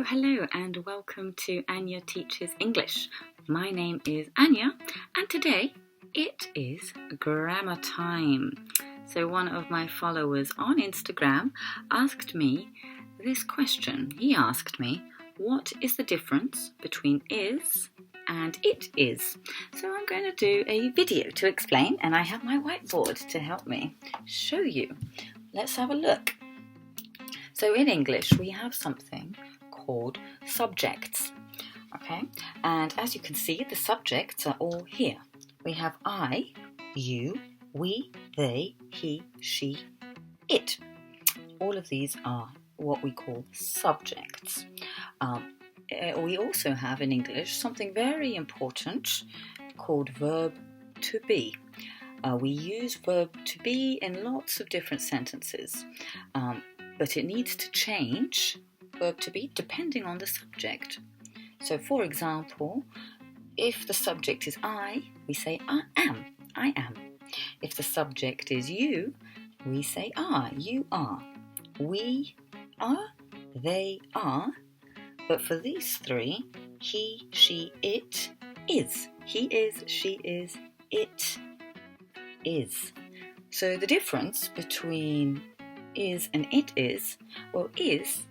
Hello and welcome to Anya Teaches English. My name is Anya and today it is grammar time. So one of my followers on Instagram asked me this question. He asked me, what is the difference between is and it is? So I'm going to do a video to explain, and I have my whiteboard to help me show you. Let's have a look. So in English we have something called subjects, okay? And as you can see, the subjects are all here. We have I, you, we, they, he, she, it. All of these are what we call subjects. We also have in English something very important called verb to be. We use verb to be in lots of different sentences, but it needs to change, verb to be, depending on the subject. So for example, if the subject is I, we say I am. If the subject is you, we say are, you are. We are, they are. But for these three, he, she, it is. He is, she is, it is. So the difference between is and it is, well, is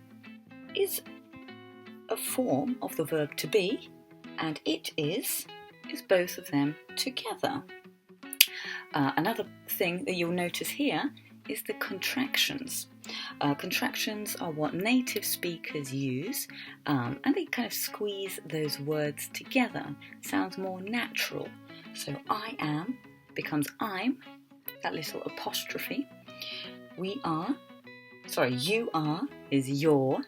a form of the verb to be, and it is both of them together. Another thing that you'll notice here is the contractions. Contractions are what native speakers use, and they kind of squeeze those words together. Sounds more natural. So I am becomes I'm, that little apostrophe. You are is your.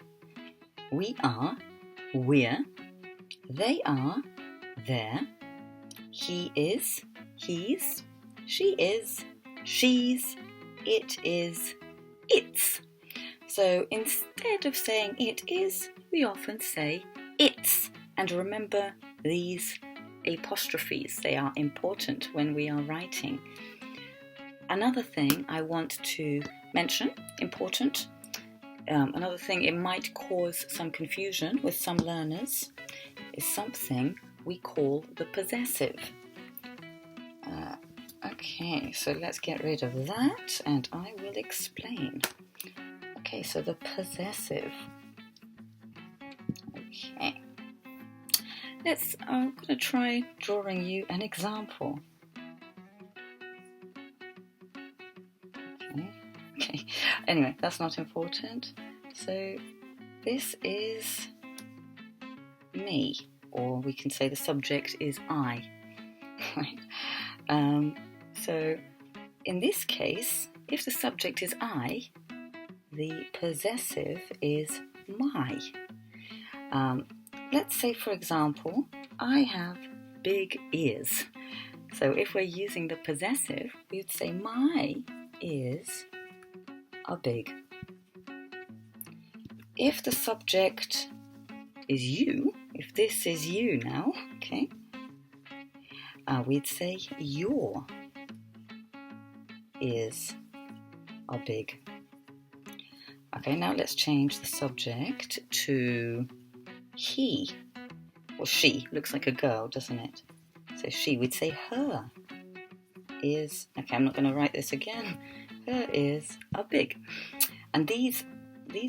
We are, we're. They are, their. He is, he's. She is, she's. It is, its. So instead of saying it is, we often say its. And remember these apostrophes, they are important when we are writing. Another thing I want to mention, important, another thing it might cause some confusion with some learners is something we call the possessive. Okay, so let's get rid of that and I will explain. Okay, so the possessive. Okay. I'm going to try drawing you an example. Okay. Anyway, that's not important. So this is me, or we can say the subject is I. Right? So in this case, if the subject is I, the possessive is my. Let's say, for example, I have big ears. So if we're using the possessive, we would say my ears are big. If the subject is you, if this is you now, okay, we'd say your ears are big. Okay, now let's change the subject to he or she. Looks like a girl, doesn't it? So she, we'd say her ears. Okay, I'm not going to write this again. Her ears are big. And these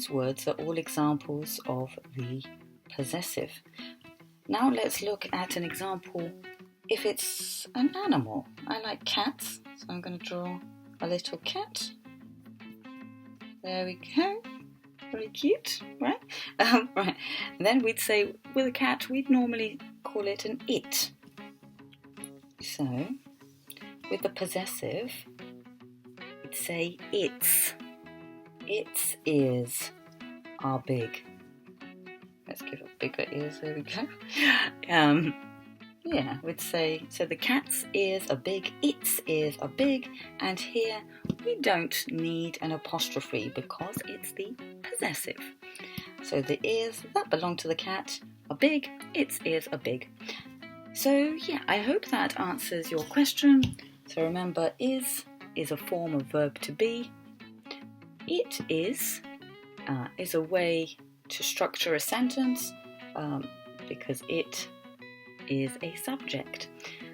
words are all examples of the possessive. Now let's look at an example if it's an animal. I like cats, so I'm going to draw a little cat. There we go. Very cute, right? Right. And then we'd say with a cat, we'd normally call it an it. So with the possessive, we'd say its. Its ears are big. Let's give it bigger ears. There we go. Yeah, we'd say, so the cat's ears are big, its ears are big, and here we don't need an apostrophe because it's the possessive. So the ears that belong to the cat are big, its ears are big. So yeah, I hope that answers your question. So remember, is a form of verb to be. It is a way to structure a sentence because it is a subject.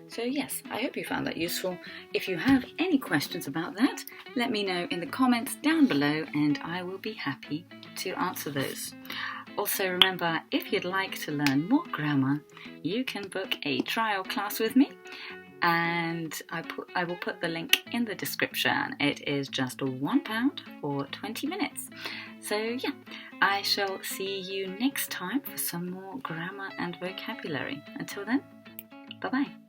So yes, I hope you found that useful. If you have any questions about that, let me know in the comments down below and I will be happy to answer those. Also remember, if you'd like to learn more grammar, you can book a trial class with me, and I will put the link in the description. It is just £1 for 20 minutes. So yeah, I shall see you next time for some more grammar and vocabulary. Until then, bye-bye.